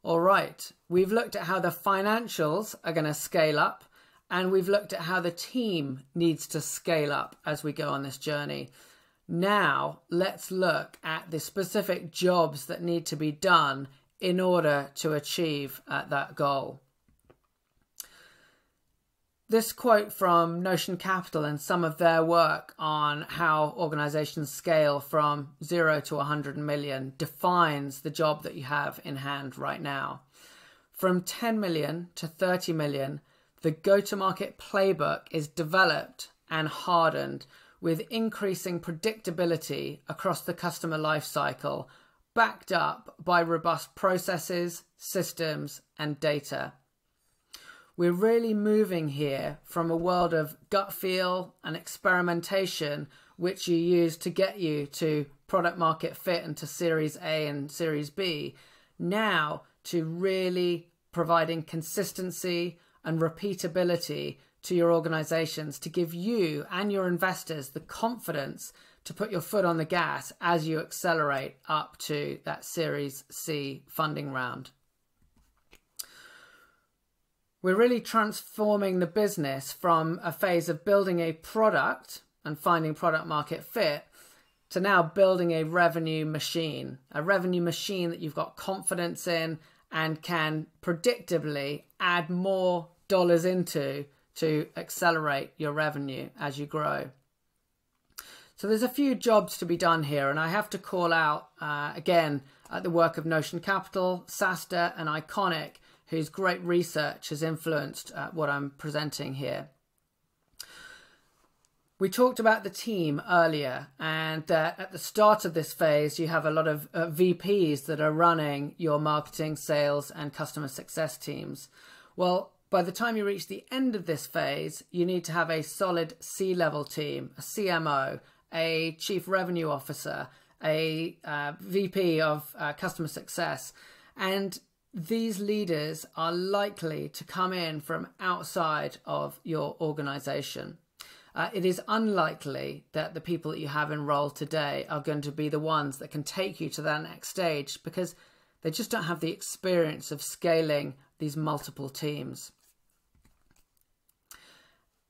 All right, we've looked at how the financials are going to scale up, and we've looked at how the team needs to scale up as we go on this journey. Now, let's look at the specific jobs that need to be done in order to achieve that goal. This quote from Notion Capital and some of their work on how organizations scale from 0 to 100 million defines the job that you have in hand right now. From 10 million to 30 million, the go-to-market playbook is developed and hardened with increasing predictability across the customer lifecycle, backed up by robust processes, systems, and data. We're really moving here from a world of gut feel and experimentation, which you use to get you to product market fit and to Series A and Series B, now to really providing consistency and repeatability to your organizations to give you and your investors the confidence to put your foot on the gas as you accelerate up to that Series C funding round. We're really transforming the business from a phase of building a product and finding product market fit to now building a revenue machine that you've got confidence in and can predictably add more dollars into to accelerate your revenue as you grow. So there's a few jobs to be done here, and I have to call out again the work of Notion Capital, SaaStr, and Iconic, whose great research has influenced what I'm presenting here. We talked about the team earlier, and that at the start of this phase, you have a lot of VPs that are running your marketing, sales, and customer success teams. Well, by the time you reach the end of this phase, you need to have a solid C-level team, a CMO, a chief revenue officer, a VP of customer success, and these leaders are likely to come in from outside of your organization. It is unlikely that the people that you have enrolled today are going to be the ones that can take you to that next stage because they just don't have the experience of scaling these multiple teams.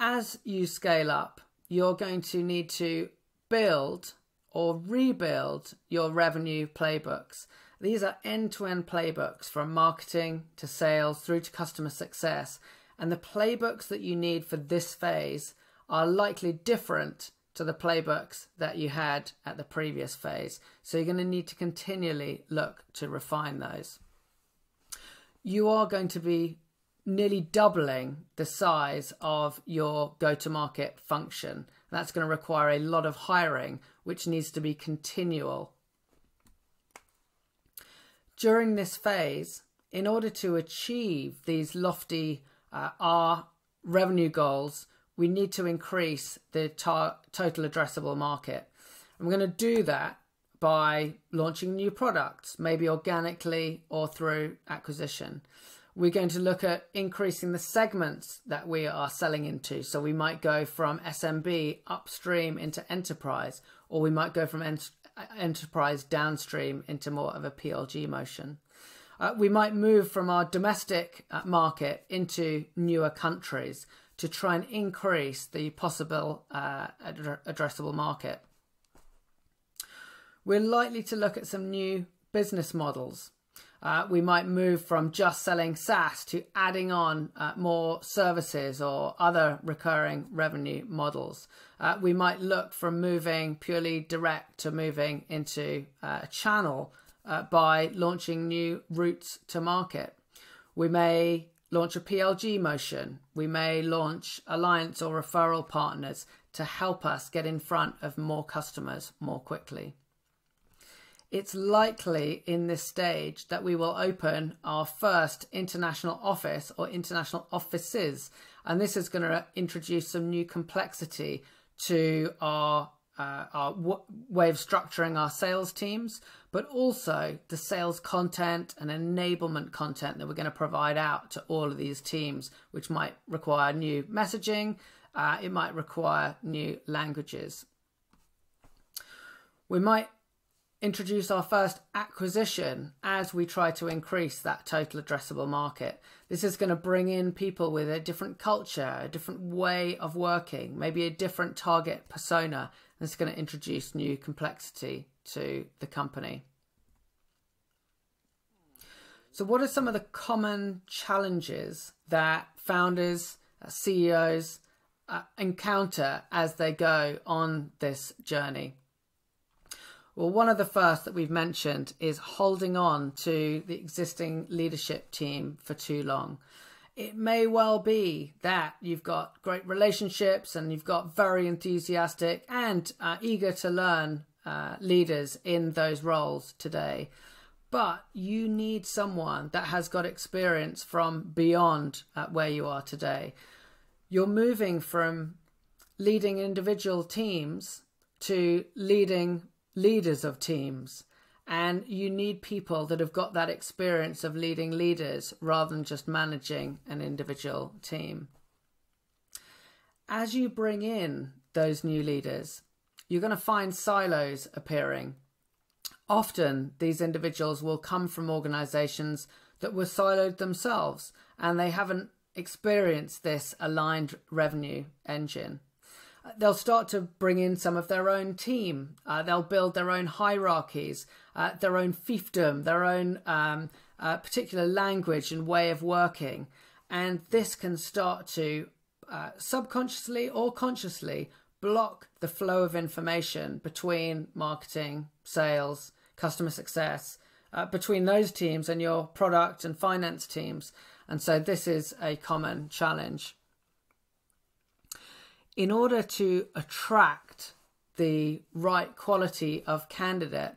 As you scale up, you're going to need to build or rebuild your revenue playbooks. These are end-to-end playbooks from marketing to sales through to customer success. And the playbooks that you need for this phase are likely different to the playbooks that you had at the previous phase. So you're going to need to continually look to refine those. You are going to be nearly doubling the size of your go-to-market function. That's going to require a lot of hiring, which needs to be continual. During this phase, in order to achieve these lofty R revenue goals, we need to increase the total addressable market. And we're going to do that by launching new products, maybe organically or through acquisition. We're going to look at increasing the segments that we are selling into. So we might go from SMB upstream into enterprise, or we might go from enterprise downstream into more of a PLG motion. We might move from our domestic market into newer countries to try and increase the possible addressable market. We're likely to look at some new business models. We might move from just selling SaaS to adding on more services or other recurring revenue models. We might look from moving purely direct to moving into a channel by launching new routes to market. We may launch a PLG motion. We may launch alliance or referral partners to help us get in front of more customers more quickly. It's likely in this stage that we will open our first international office or international offices. And this is going to introduce some new complexity to our way of structuring our sales teams, but also the sales content and enablement content that we're going to provide out to all of these teams, which might require new messaging. It might require new languages. We might introduce our first acquisition as we try to increase that total addressable market. This is going to bring in people with a different culture, a different way of working, maybe a different target persona. And it's going to introduce new complexity to the company. So what are some of the common challenges that founders, CEOs encounter as they go on this journey? Well, one of the first that we've mentioned is holding on to the existing leadership team for too long. It may well be that you've got great relationships and you've got very enthusiastic and eager to learn leaders in those roles today. But you need someone that has got experience from beyond where you are today. You're moving from leading individual teams to leading leaders of teams. And you need people that have got that experience of leading leaders rather than just managing an individual team. As you bring in those new leaders, you're going to find silos appearing. Often these individuals will come from organizations that were siloed themselves and they haven't experienced this aligned revenue engine. They'll start to bring in some of their own team. They'll build their own hierarchies, their own fiefdom, their own particular language and way of working. And this can start to subconsciously or consciously block the flow of information between marketing, sales, customer success, between those teams and your product and finance teams. And so this is a common challenge. In order to attract the right quality of candidate,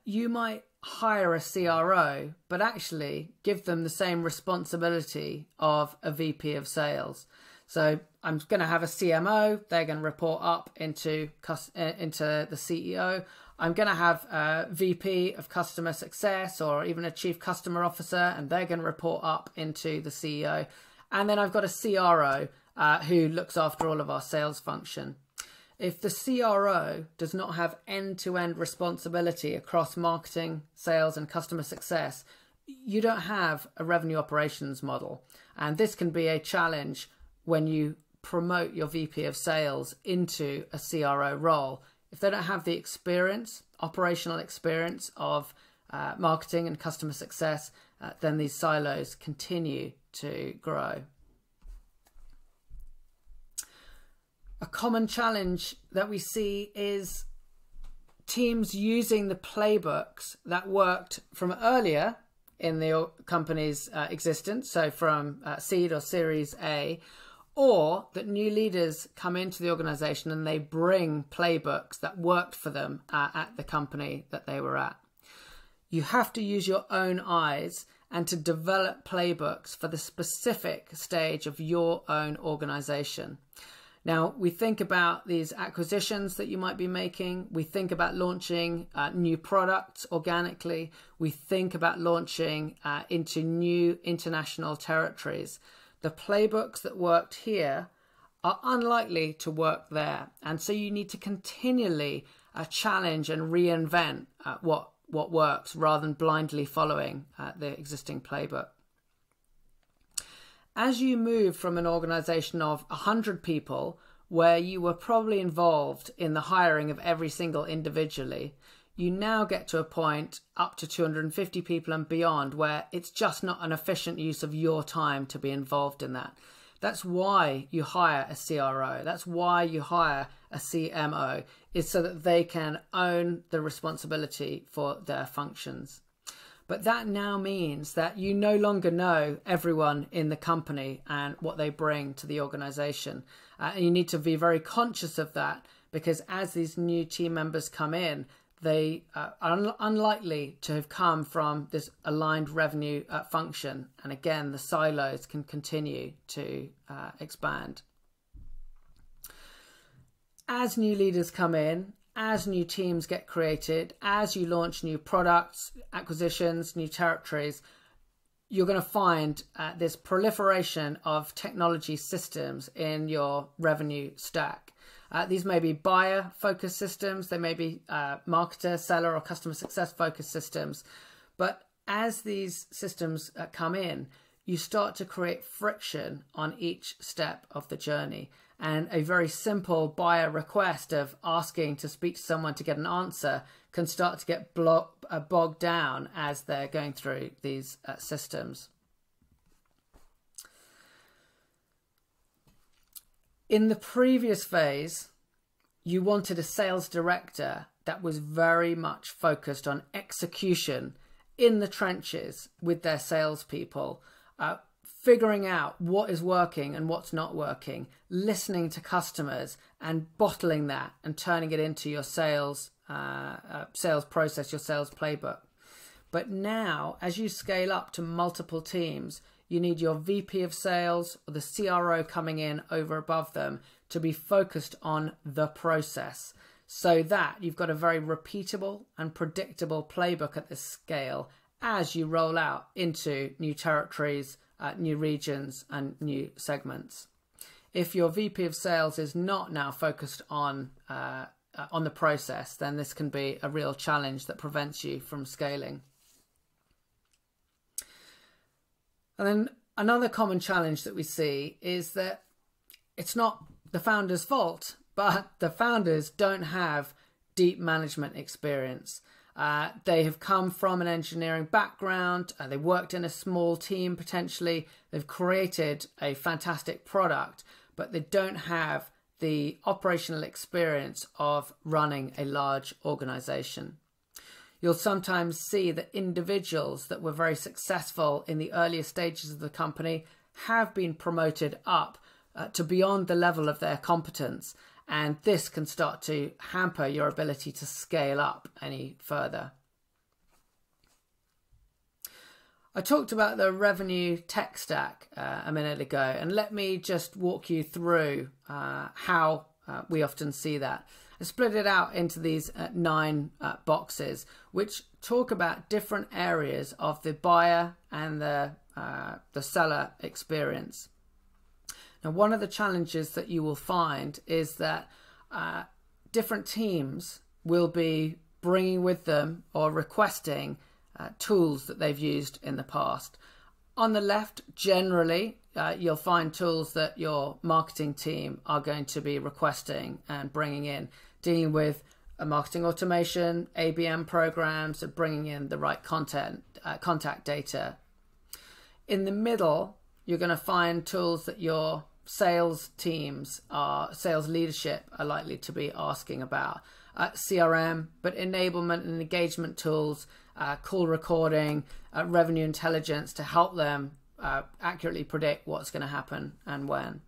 you might hire a CRO, but actually give them the same responsibility of a VP of sales. So I'm going to have a CMO. They're going to report up into the CEO. I'm going to have a VP of customer success or even a chief customer officer, and they're going to report up into the CEO. And then I've got a CRO who looks after all of our sales function. If the CRO does not have end-to-end responsibility across marketing, sales, and customer success, you don't have a revenue operations model. And this can be a challenge when you promote your VP of sales into a CRO role. If they don't have the experience, operational experience of marketing and customer success, then these silos continue to grow. A common challenge that we see is teams using the playbooks that worked from earlier in the company's existence, so from seed or Series A, or that new leaders come into the organization and they bring playbooks that worked for them at the company that they were at. You have to use your own eyes and to develop playbooks for the specific stage of your own organization. Now, we think about these acquisitions that you might be making. We think about launching new products organically. We think about launching into new international territories. The playbooks that worked here are unlikely to work there. And so you need to continually challenge and reinvent what works rather than blindly following the existing playbook. As you move from an organization of 100 people, where you were probably involved in the hiring of every single individually, you now get to a point up to 250 people and beyond where it's just not an efficient use of your time to be involved in that. That's why you hire a CRO. That's why you hire a CMO, is so that they can own the responsibility for their functions. But that now means that you no longer know everyone in the company and what they bring to the organization. And you need to be very conscious of that, because as these new team members come in, they are unlikely to have come from this aligned revenue function. And again, the silos can continue to expand. As new leaders come in, as new teams get created, as you launch new products, acquisitions, new territories, you're going to find this proliferation of technology systems in your revenue stack. These may be buyer focused systems, they may be marketer, seller, or customer success focused systems. But as these systems come in, you start to create friction on each step of the journey. And a very simple buyer request of asking to speak to someone to get an answer can start to get bogged down as they're going through these systems. In the previous phase, you wanted a sales director that was very much focused on execution in the trenches with their salespeople, figuring out what is working and what's not working, listening to customers and bottling that and turning it into your sales process, your sales playbook. But now, as you scale up to multiple teams, you need your VP of sales or the CRO coming in over above them to be focused on the process, so that you've got a very repeatable and predictable playbook at this scale as you roll out into new territories, new regions and new segments. If your VP of sales is not now focused on the process, then this can be a real challenge that prevents you from scaling. And then another common challenge that we see is that it's not the founder's fault, but the founders don't have deep management experience. They have come from an engineering background, they worked in a small team potentially, they've created a fantastic product, but they don't have the operational experience of running a large organization. You'll sometimes see that individuals that were very successful in the earlier stages of the company have been promoted up to beyond the level of their competence, and this can start to hamper your ability to scale up any further. I talked about the revenue tech stack a minute ago, and let me just walk you through how we often see that. I split it out into these 9 boxes, which talk about different areas of the buyer and the seller experience. Now, one of the challenges that you will find is that different teams will be bringing with them or requesting tools that they've used in the past. On the left, generally, you'll find tools that your marketing team are going to be requesting and bringing in, dealing with marketing automation, ABM programs, and bringing in the right contact data. In the middle, you're going to find tools that your sales teams, sales leadership are likely to be asking about. CRM, but enablement and engagement tools, call recording, revenue intelligence to help them accurately predict what's going to happen and when.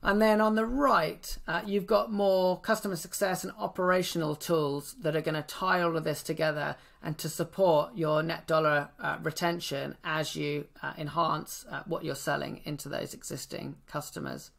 And then on the right, you've got more customer success and operational tools that are going to tie all of this together and to support your net dollar retention as you enhance what you're selling into those existing customers.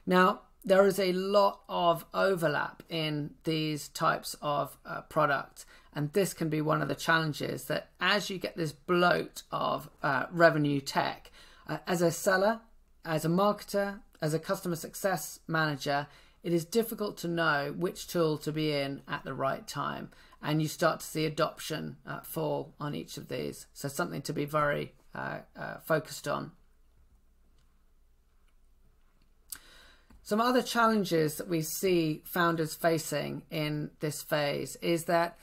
Now, there is a lot of overlap in these types of products, and this can be one of the challenges, that as you get this bloat of revenue tech, as a seller, as a marketer, as a customer success manager, it is difficult to know which tool to be in at the right time, and you start to see adoption fall on each of these. So something to be very focused on. Some other challenges that we see founders facing in this phase is that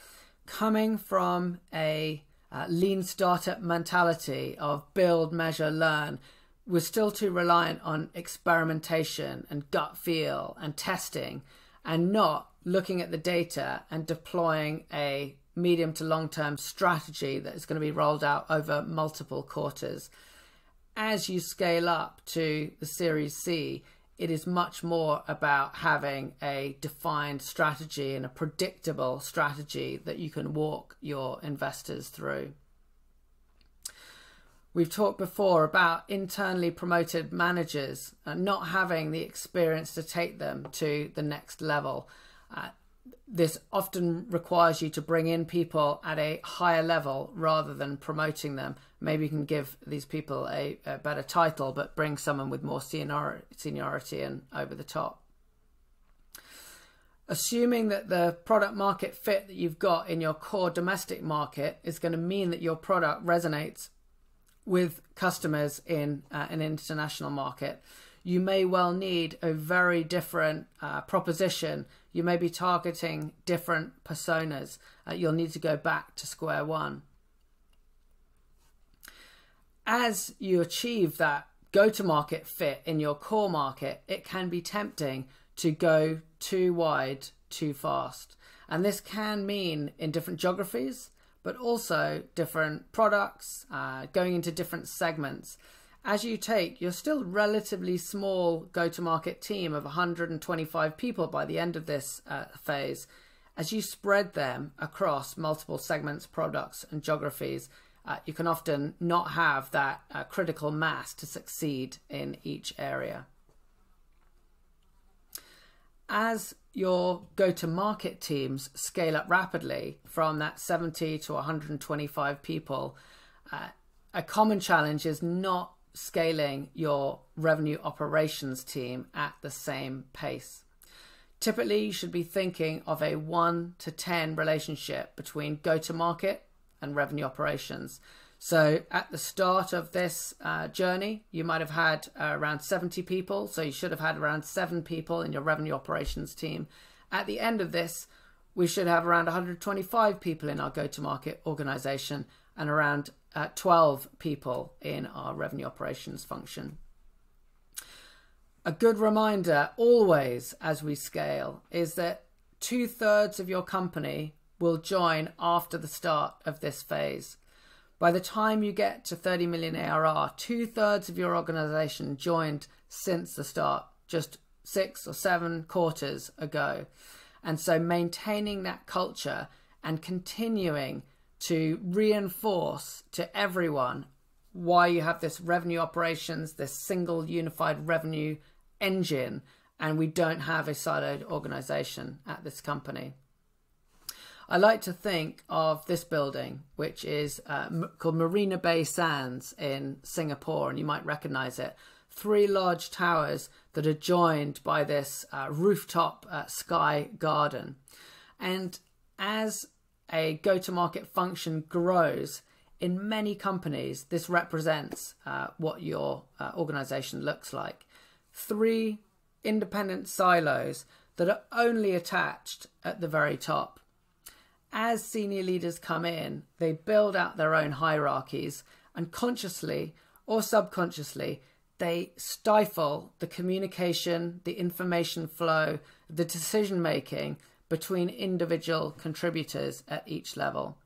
coming from a lean startup mentality of build, measure, learn, we're still too reliant on experimentation and gut feel and testing, and not looking at the data and deploying a medium to long-term strategy that is going to be rolled out over multiple quarters. As you scale up to the Series C, it is much more about having a defined strategy and a predictable strategy that you can walk your investors through. We've talked before about internally promoted managers not having the experience to take them to the next level. This often requires you to bring in people at a higher level rather than promoting them. Maybe you can give these people a better title, but bring someone with more seniority and over the top. Assuming that the product market fit that you've got in your core domestic market is going to mean that your product resonates with customers in an international market, you may well need a very different proposition. You may be targeting different personas. You'll need to go back to square one. As you achieve that go-to-market fit in your core market, it can be tempting to go too wide, too fast. And this can mean in different geographies, but also different products, going into different segments. As you take your still relatively small go-to-market team of 125 people by the end of this phase, as you spread them across multiple segments, products, and geographies, you can often not have that critical mass to succeed in each area. As your go-to-market teams scale up rapidly from that 70 to 125 people, a common challenge is not scaling your revenue operations team at the same pace. Typically, you should be thinking of a 1 to 10 relationship between go-to-market and revenue operations. So at the start of this journey, you might have had around 70 people. So you should have had around 7 people in your revenue operations team. At the end of this, we should have around 125 people in our go-to-market organization and around 12 people in our revenue operations function. A good reminder always as we scale is that 2/3 of your company will join after the start of this phase. By the time you get to 30 million ARR, 2/3 of your organization joined since the start, just 6 or 7 quarters ago. And so maintaining that culture and continuing to reinforce to everyone why you have this revenue operations, this single unified revenue engine, and we don't have a siloed organization at this company. I like to think of this building, which is called Marina Bay Sands in Singapore, and you might recognize it. 3 large towers that are joined by this rooftop sky garden. And as a go-to-market function grows, in many companies, this represents what your organization looks like. 3 independent silos that are only attached at the very top. As senior leaders come in, they build out their own hierarchies, and consciously or subconsciously, they stifle the communication, the information flow, the decision-making between individual contributors at each level.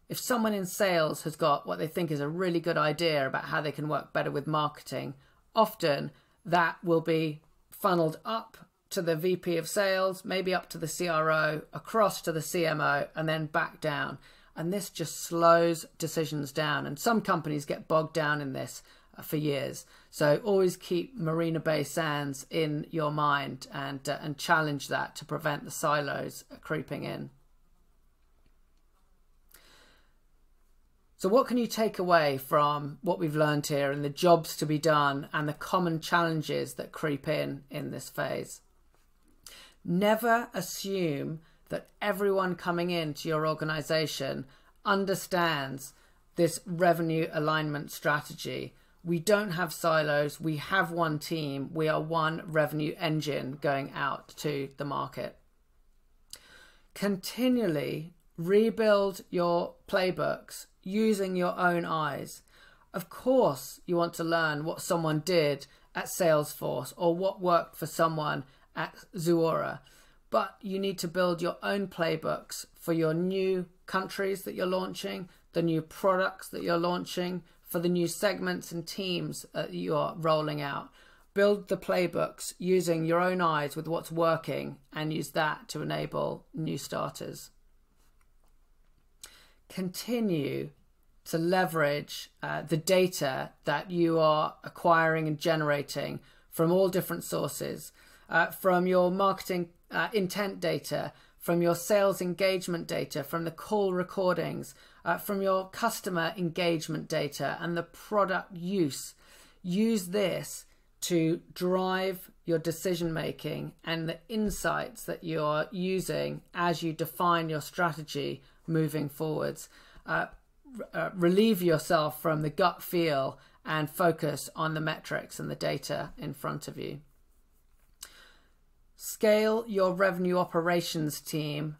If someone in sales has got what they think is a really good idea about how they can work better with marketing, often that will be funneled up to the VP of sales, maybe up to the CRO, across to the CMO, and then back down. And this just slows decisions down. And some companies get bogged down in this for years. So always keep Marina Bay Sands in your mind and challenge that to prevent the silos creeping in. So what can you take away from what we've learned here and the jobs to be done and the common challenges that creep in this phase? Never assume that everyone coming into your organization understands this revenue alignment strategy. We don't have silos. We have one team. We are one revenue engine going out to the market. Continually rebuild your playbooks using your own eyes. Of course, you want to learn what someone did at Salesforce or what worked for someone at Zuora, but you need to build your own playbooks for your new countries that you're launching, the new products that you're launching, for the new segments and teams that you are rolling out. Build the playbooks using your own eyes with what's working and use that to enable new starters. Continue to leverage the data that you are acquiring and generating from all different sources. From your marketing intent data, from your sales engagement data, from the call recordings, from your customer engagement data and the product use. Use this to drive your decision making and the insights that you're using as you define your strategy moving forwards. Relieve yourself from the gut feel and focus on the metrics and the data in front of you. Scale your revenue operations team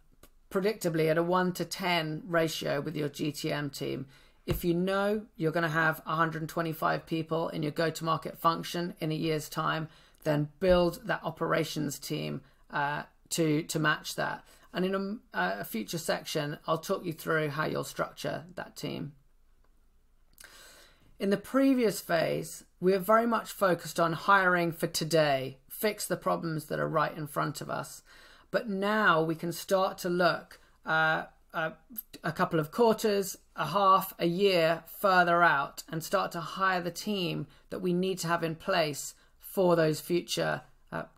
predictably at a 1-to-10 ratio with your GTM team. If you know you're going to have 125 people in your go-to-market function in a year's time, then build that operations team to match that. And in a future section, I'll talk you through how you'll structure that team. In the previous phase, we are very much focused on hiring for today, fix the problems that are right in front of us. But now we can start to look a couple of quarters, a half, a year further out and start to hire the team that we need to have in place for those future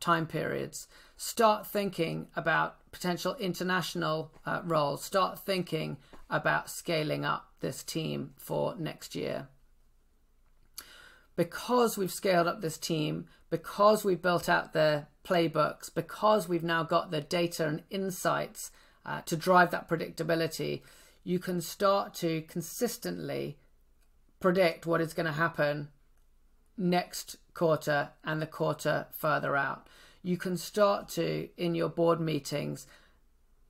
time periods. Start thinking about potential international roles. Start thinking about scaling up this team for next year. Because we've scaled up this team, because we've built out the playbooks, because we've now got the data and insights to drive that predictability, you can start to consistently predict what is going to happen next quarter and the quarter further out. You can start to, in your board meetings,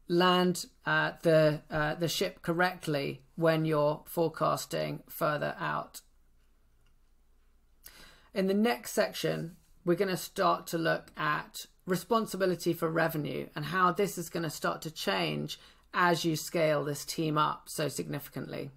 land the ship correctly when you're forecasting further out. In the next section, we're going to start to look at responsibility for revenue and how this is going to start to change as you scale this team up so significantly.